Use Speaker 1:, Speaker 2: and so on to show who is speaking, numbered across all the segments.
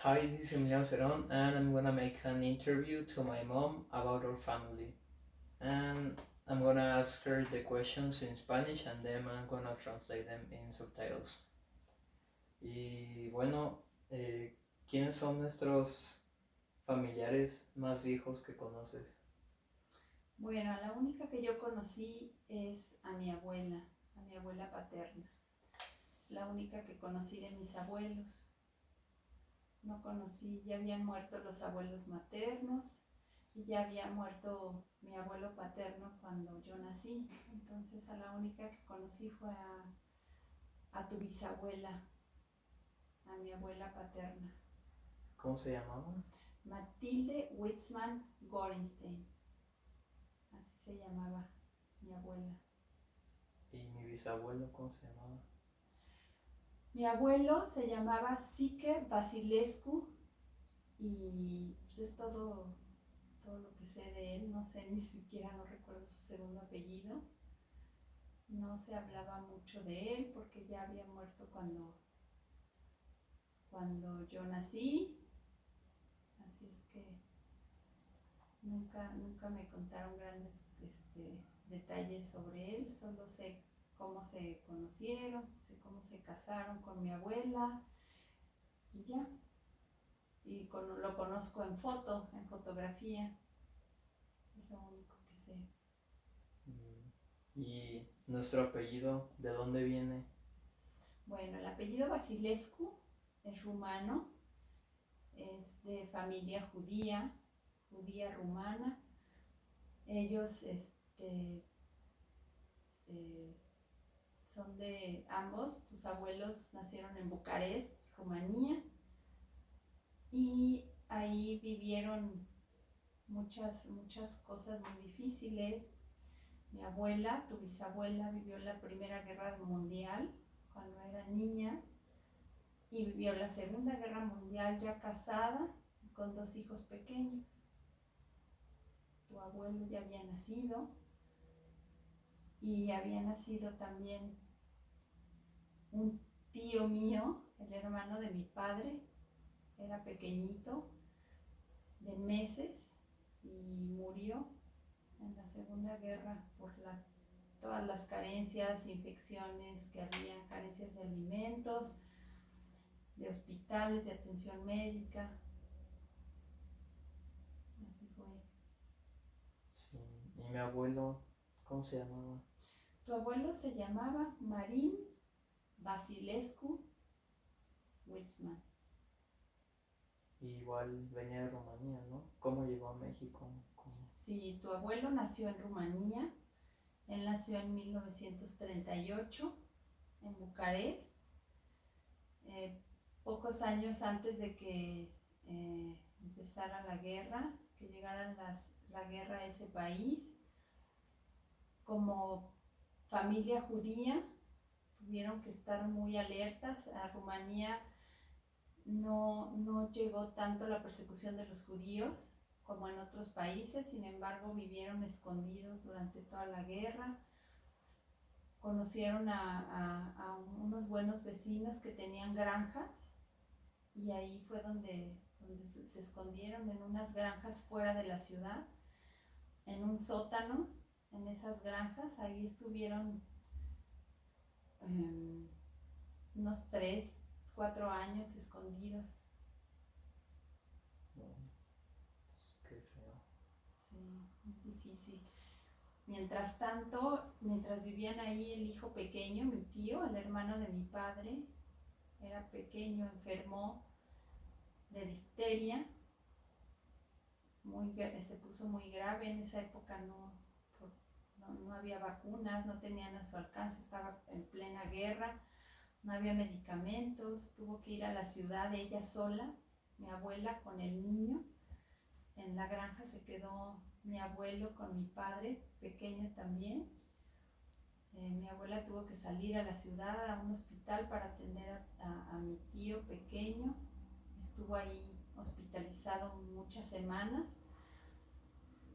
Speaker 1: Hi, this is Emiliano Ceron, and I'm gonna make an interview to my mom about our family. And I'm gonna ask her the questions in Spanish and then I'm gonna translate them in subtitles. Y bueno, ¿quiénes son nuestros familiares más viejos que conoces?
Speaker 2: Bueno, la única que yo conocí es a mi abuela paterna. Es la única que conocí de mis abuelos. No conocí, ya habían muerto los abuelos maternos y ya había muerto mi abuelo paterno cuando yo nací. Entonces a la única que conocí fue a tu bisabuela, a mi abuela paterna.
Speaker 1: ¿Cómo se llamaban?
Speaker 2: Matilde Witzman Gorenstein, así se llamaba mi abuela.
Speaker 1: ¿Y mi bisabuelo cómo se llamaba?
Speaker 2: Mi abuelo se llamaba Sique Basilescu y pues es todo lo que sé de él. No sé, ni siquiera no recuerdo su segundo apellido. No se hablaba mucho de él porque ya había muerto cuando yo nací. Así es que nunca me contaron grandes detalles sobre él. Solo sé cómo se conocieron, sé cómo se casaron con mi abuela y ya. Y lo conozco en en fotografía, es lo único que sé.
Speaker 1: ¿Y nuestro apellido de dónde viene?
Speaker 2: Bueno, el apellido Basilescu es rumano, es de familia judía rumana. Ellos eh, son de ambos, tus abuelos nacieron en Bucarest, Rumanía, y ahí vivieron muchas cosas muy difíciles. Mi abuela, tu bisabuela, vivió la Primera Guerra Mundial cuando era niña y vivió la Segunda Guerra Mundial ya casada con dos hijos pequeños. Tu abuelo ya había nacido y había nacido también un tío mío, el hermano de mi padre, era pequeñito, de meses, y murió en la Segunda Guerra por todas las carencias, infecciones que había, carencias de alimentos, de hospitales, de atención médica. Así fue.
Speaker 1: Sí. ¿Y mi abuelo cómo se llamaba?
Speaker 2: Tu abuelo se llamaba Marín Basilescu Witzman.
Speaker 1: Igual venía de Rumanía, ¿no? ¿Cómo llegó a México? ¿Cómo?
Speaker 2: Sí, tu abuelo nació en Rumanía. Él nació en 1938 en Bucarest, eh, pocos años antes de que empezara la guerra, que llegara la guerra a ese país. Como familia judía tuvieron que estar muy alertas. A Rumanía no llegó tanto la persecución de los judíos como en otros países, sin embargo vivieron escondidos durante toda la guerra. Conocieron a unos buenos vecinos que tenían granjas y ahí fue donde se escondieron en unas granjas fuera de la ciudad, en un sótano, en esas granjas. Ahí estuvieron unos 3, 4 años escondidos.
Speaker 1: No, qué feo.
Speaker 2: Sí, muy difícil. Mientras tanto, mientras vivían ahí, el hijo pequeño, mi tío, el hermano de mi padre, era pequeño, enfermó de difteria, se puso muy grave. En esa época no había vacunas, no tenían a su alcance, estaba en plena guerra, no había medicamentos, tuvo que ir a la ciudad ella sola, mi abuela con el niño. En la granja se quedó mi abuelo con mi padre, pequeño también. Mi abuela tuvo que salir a la ciudad, a un hospital, para atender a mi tío pequeño. Estuvo ahí hospitalizado muchas semanas,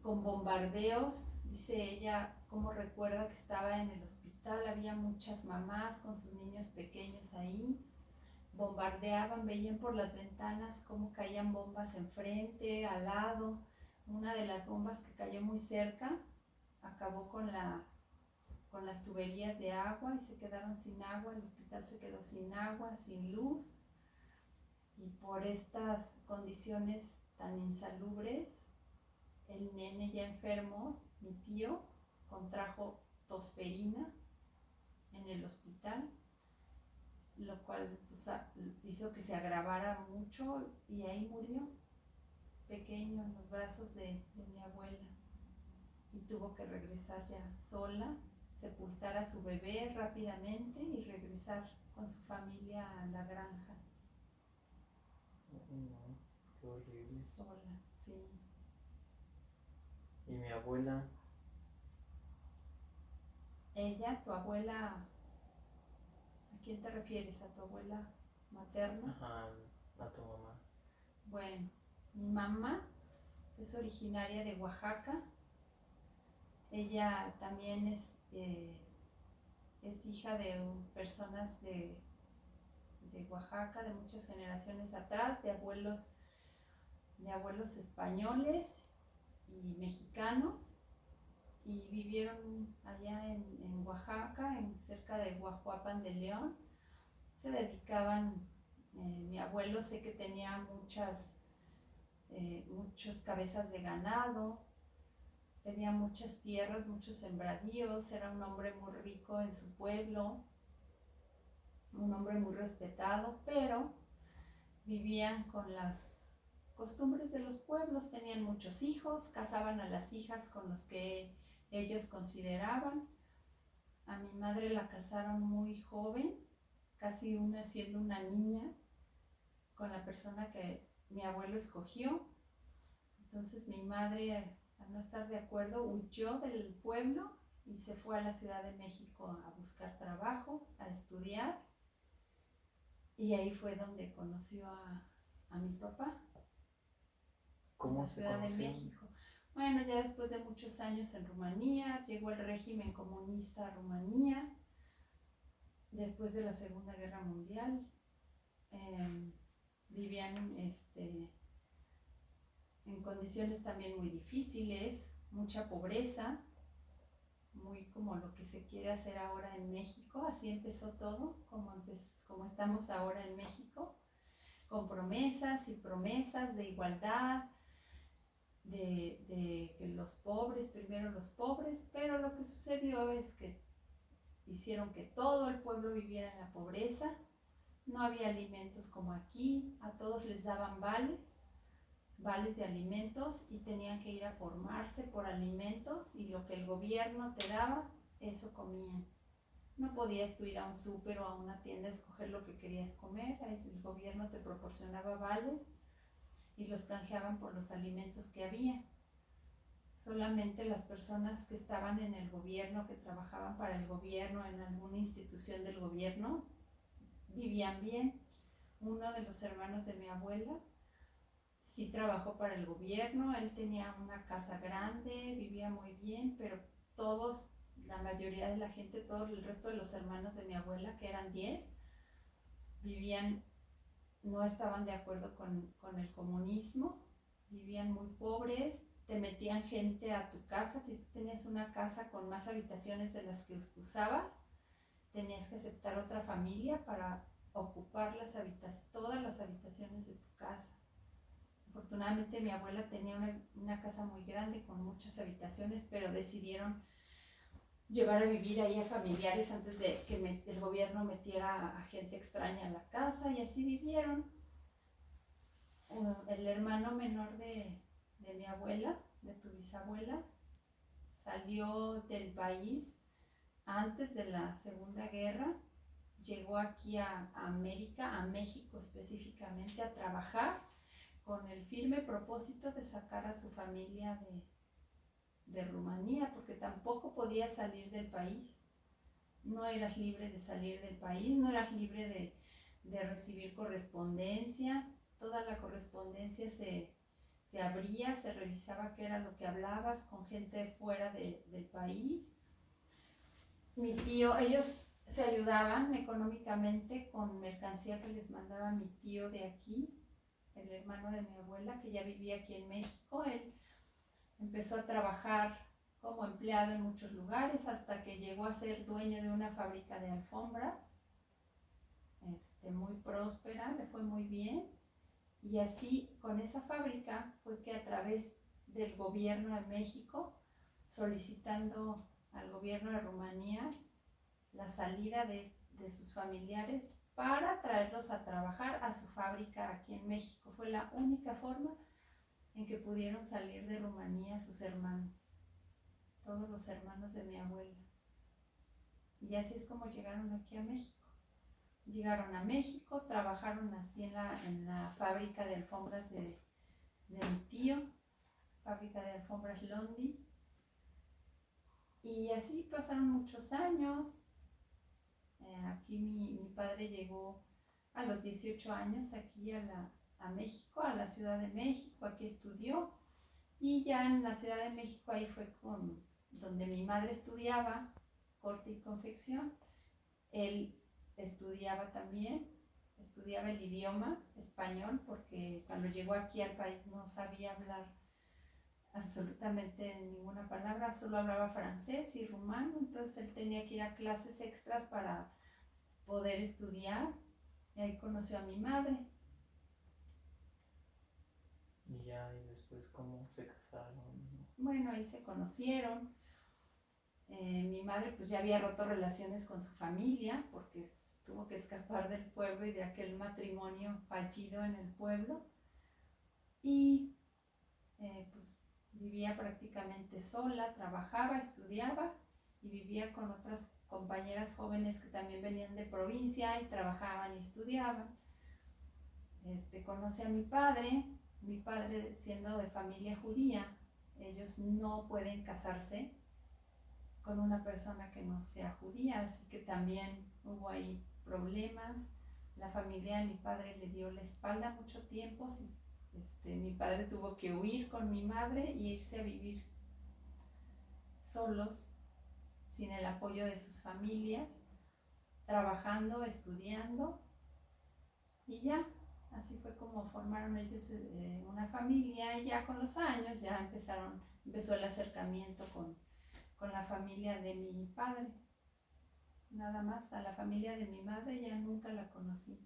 Speaker 2: con bombardeos. Dice ella cómo recuerda que estaba en el hospital, había muchas mamás con sus niños pequeños ahí, bombardeaban, veían por las ventanas cómo caían bombas enfrente, al lado. Una de las bombas que cayó muy cerca acabó con las tuberías de agua y se quedaron sin agua, el hospital se quedó sin agua, sin luz. Y por estas condiciones tan insalubres, el nene ya enfermo, mi tío, contrajo tosferina en el hospital, lo cual pues, hizo que se agravara mucho y ahí murió, pequeño, en los brazos de mi abuela. Y tuvo que regresar ya sola, sepultar a su bebé rápidamente y regresar con su familia a la granja.
Speaker 1: No, qué horrible.
Speaker 2: Sola, sí.
Speaker 1: Y mi abuela,
Speaker 2: Ella, tu abuela, ¿a quién te refieres? ¿A tu abuela materna?
Speaker 1: ajá, a tu mamá.
Speaker 2: Bueno, mi mamá es originaria de Oaxaca. Ella también es hija de personas de Oaxaca, de muchas generaciones atrás, de abuelos españoles y mexicanos, y vivieron allá en Oaxaca, cerca de Guajuapan de León. Se dedicaban, mi abuelo sé que tenía muchas cabezas de ganado, tenía muchas tierras, muchos sembradíos, era un hombre muy rico en su pueblo, un hombre muy respetado, pero vivían con las costumbres de los pueblos, tenían muchos hijos, casaban a las hijas con los que ellos consideraban. A mi madre la casaron muy joven, casi siendo una niña, con la persona que mi abuelo escogió. Entonces mi madre, al no estar de acuerdo, huyó del pueblo y se fue a la Ciudad de México a buscar trabajo, a estudiar. Y ahí fue donde conoció a mi papá.
Speaker 1: ¿Cómo
Speaker 2: en la
Speaker 1: se
Speaker 2: Ciudad de
Speaker 1: conocieron?
Speaker 2: México. Bueno, ya después de muchos años en Rumanía, llegó el régimen comunista a Rumanía, después de la Segunda Guerra Mundial. Vivían en condiciones también muy difíciles, mucha pobreza, muy como lo que se quiere hacer ahora en México. Así empezó todo, como estamos ahora en México, con promesas y promesas de igualdad, de que los pobres, primero los pobres, pero lo que sucedió es que hicieron que todo el pueblo viviera en la pobreza. No había alimentos como aquí, a todos les daban vales de alimentos, y tenían que ir a formarse por alimentos, y lo que el gobierno te daba, eso comían. No podías tú ir a un súper o a una tienda a escoger lo que querías comer, el gobierno te proporcionaba vales y los canjeaban por los alimentos que había. Solamente las personas que estaban en el gobierno, que trabajaban para el gobierno, en alguna institución del gobierno, vivían bien. Uno de los hermanos de mi abuela sí trabajó para el gobierno, él tenía una casa grande, vivía muy bien, pero todos, la mayoría de la gente, todo el resto de los hermanos de mi abuela, que eran 10, no estaban de acuerdo con el comunismo, vivían muy pobres, te metían gente a tu casa. Si tú tenías una casa con más habitaciones de las que usabas, tenías que aceptar otra familia para ocupar todas las habitaciones de tu casa. Afortunadamente mi abuela tenía una casa muy grande con muchas habitaciones, pero decidieron llevar a vivir ahí a familiares antes de que el gobierno metiera a gente extraña a la casa, y así vivieron. El hermano menor de mi abuela, de tu bisabuela, salió del país antes de la Segunda Guerra, llegó aquí a América, a México específicamente, a trabajar con el firme propósito de sacar a su familia de Rumanía, porque tampoco podía salir del país. No eras libre de salir del país, no eras libre de recibir correspondencia. Toda la correspondencia se abría, se revisaba qué era lo que hablabas con gente fuera del país. Mi tío, ellos se ayudaban económicamente con mercancía que les mandaba mi tío de aquí, el hermano de mi abuela, que ya vivía aquí en México. Él empezó a trabajar como empleado en muchos lugares hasta que llegó a ser dueño de una fábrica de alfombras, muy próspera, le fue muy bien. Y así, con esa fábrica, fue que a través del gobierno de México, solicitando al gobierno de Rumanía la salida de sus familiares para traerlos a trabajar a su fábrica aquí en México. Fue la única forma en que pudieron salir de Rumanía sus hermanos, todos los hermanos de mi abuela. Y así es como llegaron aquí a México. Llegaron a México, trabajaron así en la fábrica de alfombras de mi tío, fábrica de alfombras Londi. Y así pasaron muchos años. Aquí mi padre llegó a los 18 años aquí a México, a la Ciudad de México, aquí estudió. Y ya en la Ciudad de México ahí fue donde mi madre estudiaba corte y confección. Él estudiaba también, estudiaba el idioma español porque cuando llegó aquí al país no sabía hablar absolutamente ninguna palabra, solo hablaba francés y rumano, entonces él tenía que ir a clases extras para poder estudiar. Y ahí conoció a mi madre.
Speaker 1: Y ya, y después cómo se casaron.
Speaker 2: Bueno, ahí se conocieron. Mi madre pues ya había roto relaciones con su familia porque pues, tuvo que escapar del pueblo y de aquel matrimonio fallido en el pueblo. Y pues vivía prácticamente sola, trabajaba, estudiaba y vivía con otras compañeras jóvenes que también venían de provincia y trabajaban y estudiaban. Conoce a mi padre siendo de familia judía, ellos no pueden casarse con una persona que no sea judía, así que también hubo ahí problemas. La familia de mi padre le dio la espalda mucho tiempo. Mi padre tuvo que huir con mi madre y irse a vivir solos, sin el apoyo de sus familias, trabajando, estudiando, y ya, así fue como formaron ellos una familia. Y ya con los años ya empezó el acercamiento con la familia de mi padre. Nada más, a la familia de mi madre ya nunca la conocí.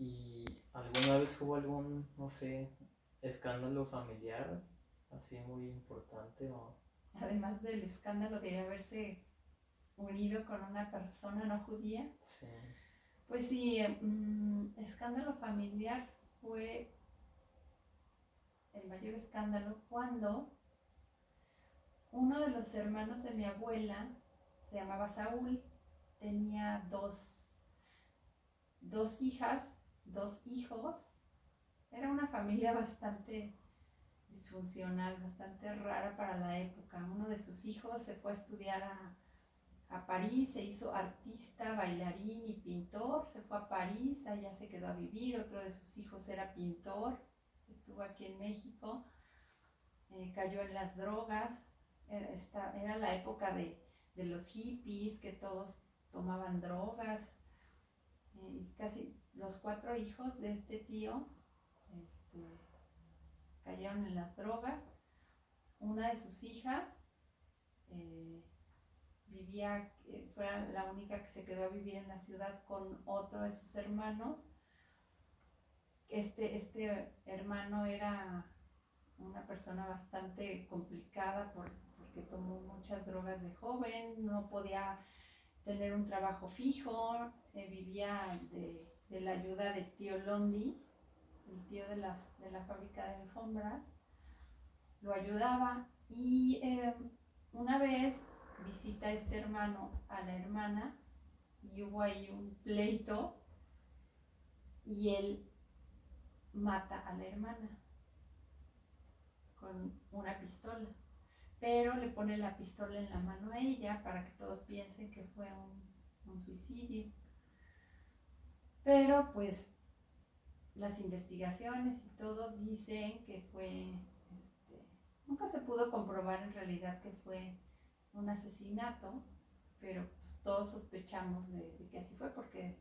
Speaker 1: ¿Y alguna vez hubo algún, no sé, escándalo familiar, así muy importante? O...
Speaker 2: Además del escándalo de haberse unido con una persona no judía.
Speaker 1: Sí.
Speaker 2: Pues sí, escándalo familiar fue el mayor escándalo cuando uno de los hermanos de mi abuela, se llamaba Saúl, tenía dos hijas, dos hijos. Era una familia bastante disfuncional, bastante rara para la época. Uno de sus hijos se fue a estudiar a París, se hizo artista, bailarín y pintor, se fue a París, allá se quedó a vivir. Otro de sus hijos era pintor, estuvo aquí en México, cayó en las drogas. Era la época de los hippies, que todos tomaban drogas, y casi los 4 hijos de este tío cayeron en las drogas. Una de sus hijas fue la única que se quedó a vivir en la ciudad con otro de sus hermanos. Este hermano era una persona bastante complicada porque tomó muchas drogas de joven, no podía tener un trabajo fijo, vivía de la ayuda de tío Londi, el tío de la fábrica de alfombras, lo ayudaba. Y una vez visita este hermano a la hermana y hubo ahí un pleito y él mata a la hermana con una pistola, pero le pone la pistola en la mano a ella para que todos piensen que fue un suicidio. Pero pues las investigaciones y todo dicen que fue, nunca se pudo comprobar en realidad que fue un asesinato, pero pues todos sospechamos de que así fue porque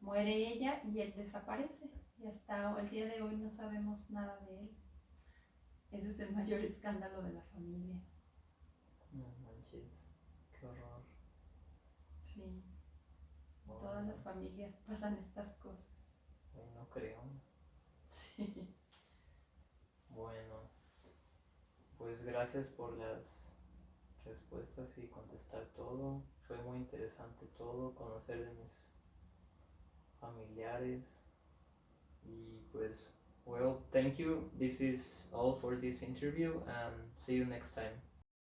Speaker 2: muere ella y él desaparece. Y hasta el día de hoy no sabemos nada de él. Ese es el mayor escándalo de la familia.
Speaker 1: No manches, qué horror.
Speaker 2: Sí,
Speaker 1: Bueno,
Speaker 2: todas las familias pasan estas cosas.
Speaker 1: ay, no creo.
Speaker 2: Sí.
Speaker 1: Bueno, pues gracias por las respuestas y contestar todo. Fue muy interesante todo, conocer de mis familiares. Y pues, well, thank you. This is all for this interview and see you next time.